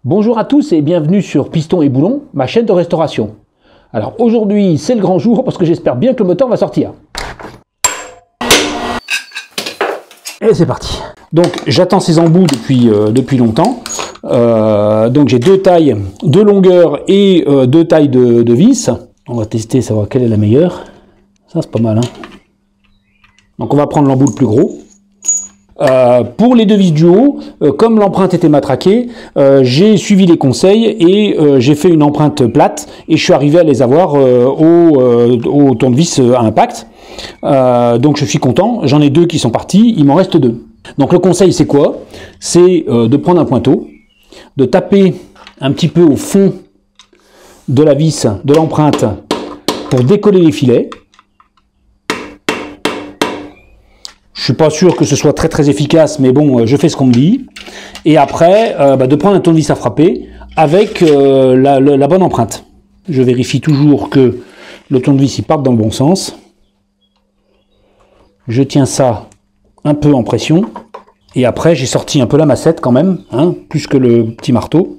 Bonjour à tous et bienvenue sur Piston et Boulon, ma chaîne de restauration. Alors aujourd'hui c'est le grand jour parce que j'espère bien que le moteur va sortir. Et c'est parti. Donc j'attends ces embouts depuis longtemps. Donc j'ai deux tailles, deux longueurs et deux tailles de vis. On va tester, savoir quelle est la meilleure. Ça c'est pas mal, hein. Donc on va prendre l'embout le plus gros. Pour les deux vis du haut, comme l'empreinte était matraquée, j'ai suivi les conseils et j'ai fait une empreinte plate et je suis arrivé à les avoir au tournevis à impact. Donc je suis content, j'en ai deux qui sont partis, il m'en reste deux. Donc le conseil c'est quoi? C'est de prendre un pointeau, de taper un petit peu au fond de la vis de l'empreinte pour décoller les filets. Je suis pas sûr que ce soit très efficace, mais bon, je fais ce qu'on me dit. Et après, de prendre un tournevis à frapper avec la bonne empreinte. Je vérifie toujours que le tournevis il parte dans le bon sens. Je tiens ça un peu en pression. Et après, j'ai sorti un peu la massette quand même, hein, plus que le petit marteau.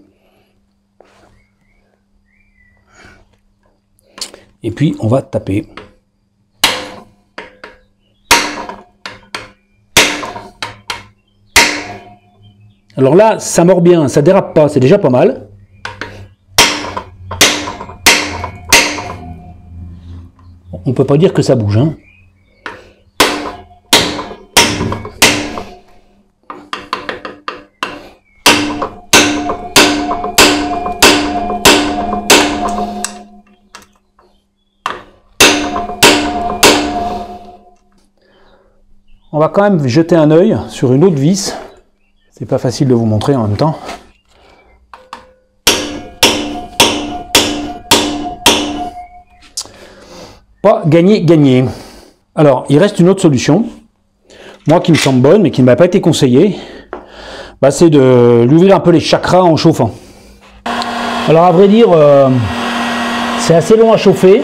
Et puis, on va taper. Alors là, ça mord bien, ça dérape pas, c'est déjà pas mal. On peut pas dire que ça bouge, hein. On va quand même jeter un œil sur une autre vis. C'est pas facile de vous montrer en même temps. Pas gagné. Alors, il reste une autre solution. Moi, qui me semble bonne, mais qui ne m'a pas été conseillée, c'est de lui ouvrir un peu les chakras en chauffant. Alors, à vrai dire, c'est assez long à chauffer.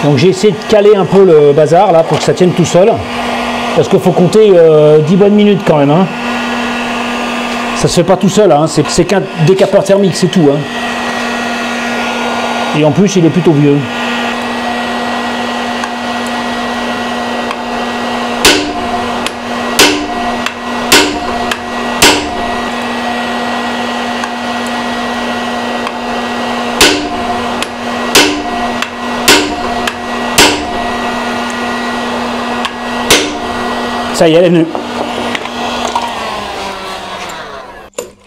Donc, j'ai essayé de caler un peu le bazar, là, pour que ça tienne tout seul. Parce qu'il faut compter 10 bonnes minutes quand même, hein. Ça se fait pas tout seul, hein. C'est qu'un décapeur thermique, c'est tout, hein. Et en plus, il est plutôt vieux. Ça y est, elle est venue.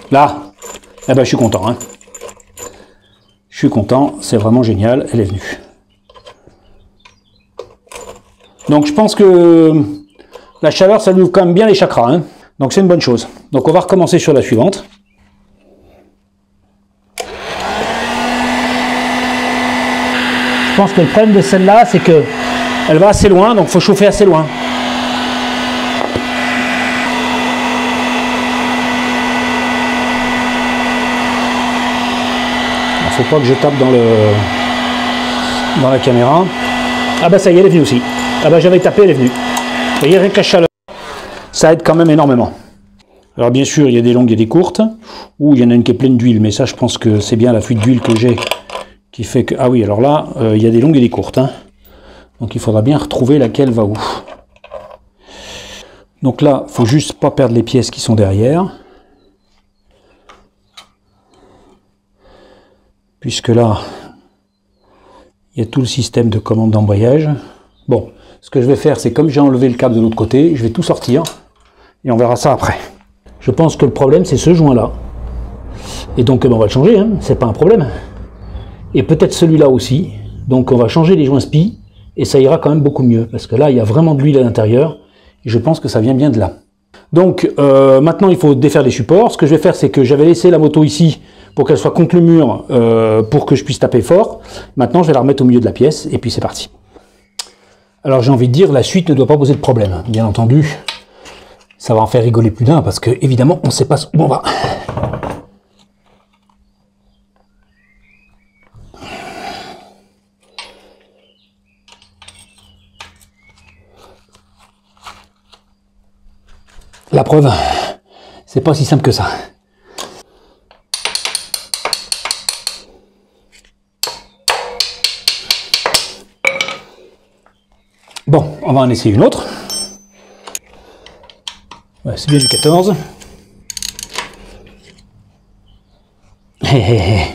Là, je suis content, hein. Je suis content, c'est vraiment génial, elle est venue. Donc je pense que la chaleur, ça lui ouvre quand même bien les chakras, hein. Donc c'est une bonne chose. Donc on va recommencer sur la suivante. Je pense que le problème de celle-là, c'est que elle va assez loin, donc il faut chauffer assez loin. Faut pas que je tape dans la caméra. Ah ça y est, elle est venue aussi. J'avais tapé, elle est venue. Vous voyez, avec la chaleur, ça aide quand même énormément. Alors bien sûr, il y a des longues et des courtes, ou il y en a une qui est pleine d'huile, mais ça je pense que c'est bien la fuite d'huile que j'ai qui fait que... Ah oui, alors là, il y a des longues et des courtes, hein. Donc il faudra bien retrouver laquelle va où. Donc là, faut juste pas perdre les pièces qui sont derrière. Puisque là, il y a tout le système de commande d'embrayage. Bon, ce que je vais faire, c'est comme j'ai enlevé le câble de l'autre côté, je vais tout sortir et on verra ça après. Je pense que le problème, c'est ce joint-là. Et donc, on va le changer, hein, c'est pas un problème. Et peut-être celui-là aussi. Donc, on va changer les joints SPI et ça ira quand même beaucoup mieux. Parce que là, il y a vraiment de l'huile à l'intérieur et je pense que ça vient bien de là. Donc, maintenant, il faut défaire les supports. Ce que je vais faire, c'est que j'avais laissé la moto ici pour qu'elle soit contre le mur, pour que je puisse taper fort. Maintenant, je vais la remettre au milieu de la pièce, et puis c'est parti. Alors, j'ai envie de dire, la suite ne doit pas poser de problème. Bien entendu, ça va en faire rigoler plus d'un, parce que, évidemment, on ne sait pas où on va. La preuve, c'est pas si simple que ça. Bon, on va en essayer une autre. Ouais, c'est bien du 14. Hé hé hé.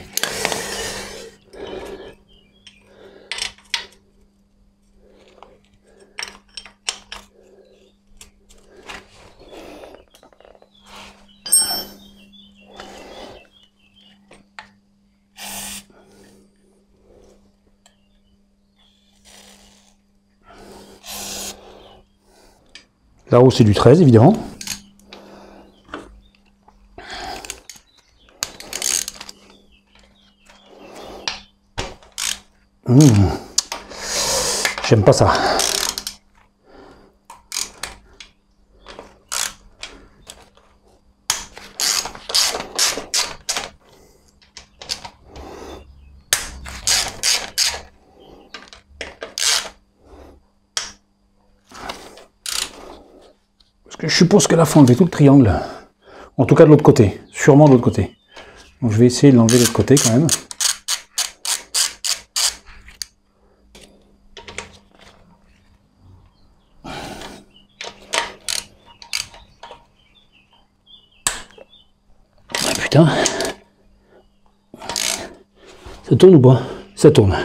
Là-haut, c'est du 13, évidemment. J'aime pas ça. Je suppose que là, il faut enlever tout le triangle. En tout cas de l'autre côté. Sûrement de l'autre côté. Donc je vais essayer de l'enlever de l'autre côté quand même. Ah putain. Ça tourne ou pas? Ça tourne.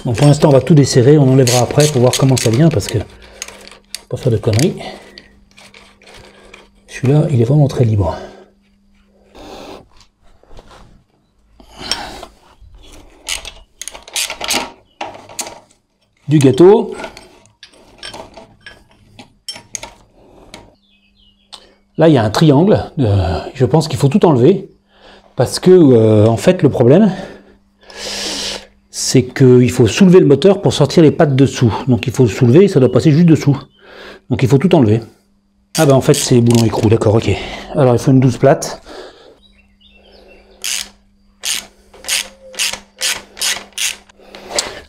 Bon, pour l'instant, on va tout desserrer, on enlèvera après pour voir comment ça vient, parce que faut pas faire de conneries. Celui-là, il est vraiment très libre. Du gâteau. Là, il y a un triangle. Je pense qu'il faut tout enlever, parce que, en fait, le problème, c'est qu'il faut soulever le moteur pour sortir les pattes dessous. Donc il faut le soulever et ça doit passer juste dessous. Donc il faut tout enlever. Ah ben en fait c'est boulon écrou, d'accord, ok. Alors il faut une 12 plate.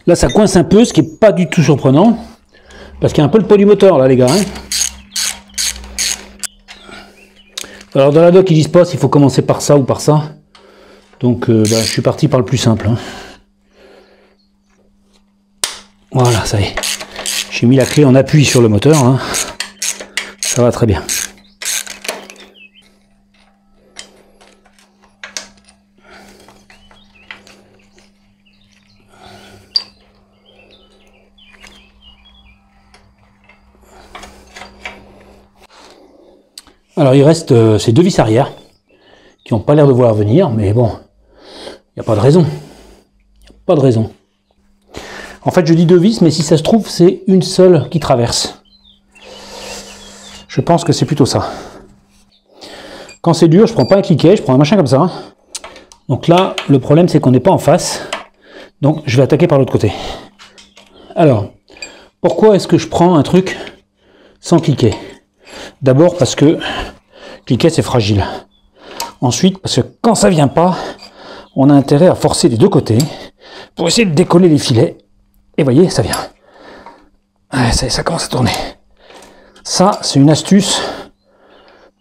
Là ça coince un peu, ce qui n'est pas du tout surprenant. Parce qu'il y a un peu le poids du moteur là les gars. Hein. Alors dans la doc ils disent pas s'il faut commencer par ça ou par ça. Donc je suis parti par le plus simple. Hein. Voilà, ça y est. J'ai mis la clé en appui sur le moteur. Hein. Ça va très bien. Alors il reste ces deux vis arrière qui n'ont pas l'air de vouloir venir, mais bon, il n'y a pas de raison. Il n'y a pas de raison. En fait, je dis deux vis, mais si ça se trouve, c'est une seule qui traverse. Je pense que c'est plutôt ça. Quand c'est dur, je prends pas un cliquet, je prends un machin comme ça. Donc là, le problème, c'est qu'on n'est pas en face. Donc, je vais attaquer par l'autre côté. Alors, pourquoi est-ce que je prends un truc sans cliquet? D'abord parce que cliquet, c'est fragile. Ensuite, parce que quand ça vient pas, on a intérêt à forcer des deux côtés pour essayer de décoller les filets. Et voyez, ça vient. Ouais, ça commence à tourner. Ça, c'est une astuce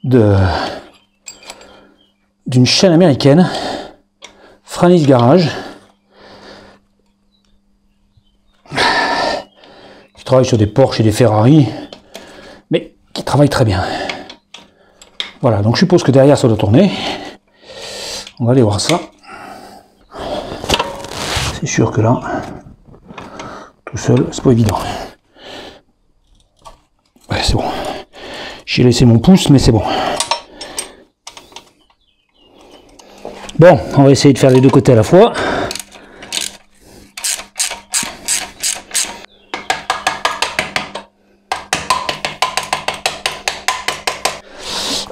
d'une chaîne américaine, Franis Garage, qui travaille sur des Porsche et des Ferrari, mais qui travaille très bien. Voilà, donc je suppose que derrière ça doit tourner. On va aller voir ça. C'est sûr que là, tout seul, c'est pas évident. Ouais, c'est bon. J'ai laissé mon pouce, mais c'est bon. Bon, on va essayer de faire les deux côtés à la fois.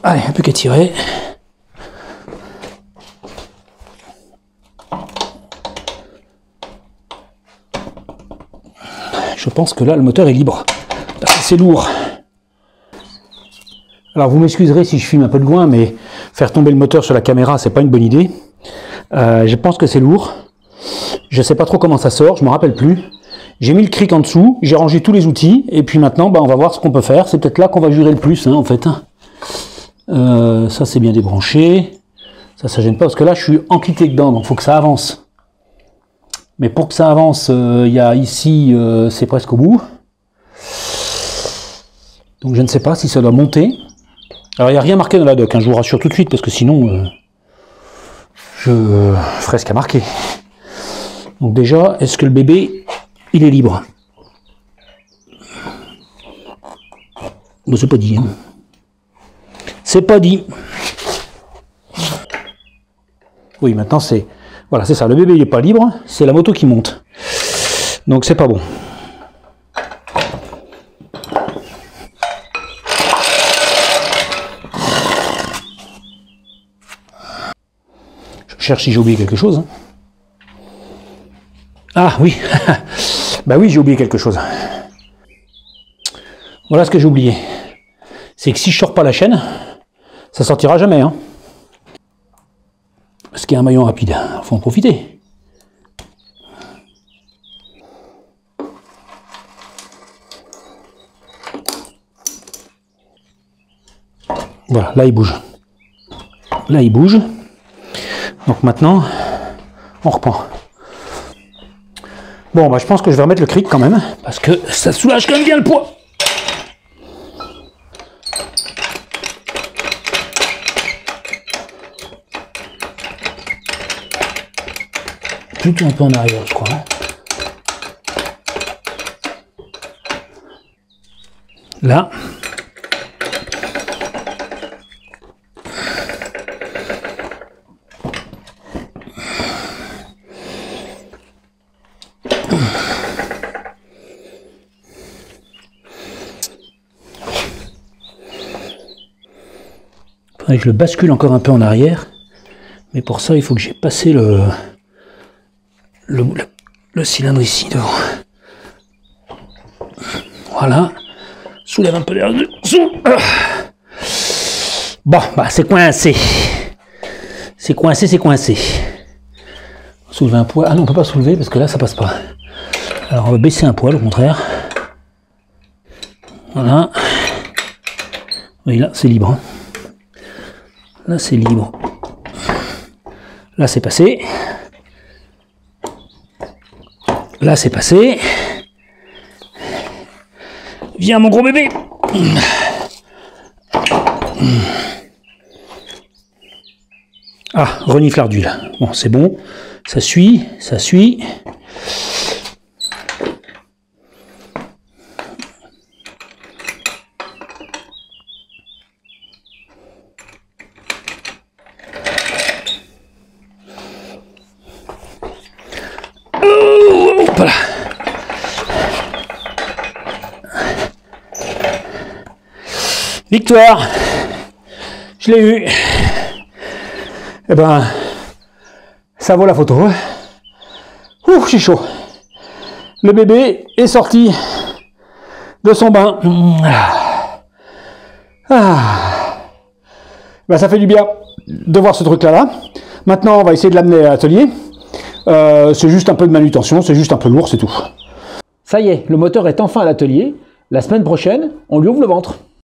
Allez, un peu qu'à tirer. Je pense que là, le moteur est libre. Parce que c'est lourd. Alors, vous m'excuserez si je filme un peu de loin, mais faire tomber le moteur sur la caméra, c'est pas une bonne idée. Je pense que c'est lourd. Je sais pas trop comment ça sort, je me rappelle plus. J'ai mis le cric en dessous, j'ai rangé tous les outils, et puis maintenant, on va voir ce qu'on peut faire. C'est peut-être là qu'on va jurer le plus, en fait. Ça, c'est bien débranché. Ça gêne pas, parce que là, je suis enquitté dedans, donc il faut que ça avance. Mais pour que ça avance, il y a ici, c'est presque au bout. Donc je ne sais pas si ça doit monter. Alors, il n'y a rien marqué dans la doc, je vous rassure tout de suite, parce que sinon, je ferai ce qu'il y a marqué. Donc déjà, est-ce que le bébé, il est libre? Bon, c'est pas dit. Hein. C'est pas dit. Oui, maintenant c'est... Voilà, c'est ça, le bébé il n'est pas libre, c'est la moto qui monte. Donc c'est pas bon. Je cherche si j'ai oublié quelque chose. Ah oui, bah oui, j'ai oublié quelque chose. Voilà ce que j'ai oublié. C'est que si je sors pas la chaîne, ça sortira jamais. Hein. Parce qu'il y a un maillon rapide, il faut en profiter. Voilà, là il bouge. Là il bouge. Donc maintenant, on reprend. Bon, bah je pense que je vais remettre le cric quand même, parce que ça soulage quand même bien le poids. Plutôt un peu en arrière, je crois. Là. Faudrait que je le bascule encore un peu en arrière. Mais pour ça, il faut que j'ai passé le cylindre ici devant. Voilà. Soulève un peu l'air dessous. Bon, bah c'est coincé. C'est coincé, c'est coincé. Soulever un poids. Ah non, on peut pas soulever parce que là, ça passe pas. Alors, on va baisser un poil, au contraire. Voilà. Oui, là, c'est libre. Là, c'est libre. Là, c'est passé. Là, c'est passé. Viens, mon gros bébé. Ah, reniflard d'huile. Bon, c'est bon. Ça suit, ça suit. Voilà. Victoire. Je l'ai eu. Eh ben, ça vaut la photo. Ouh, j'ai chaud. Le bébé est sorti de son bain. Ben, ça fait du bien de voir ce truc-là. Maintenant, on va essayer de l'amener à l'atelier. C'est juste un peu de manutention, c'est juste un peu lourd, c'est tout. Ça y est, le moteur est enfin à l'atelier. La semaine prochaine, on lui ouvre le ventre.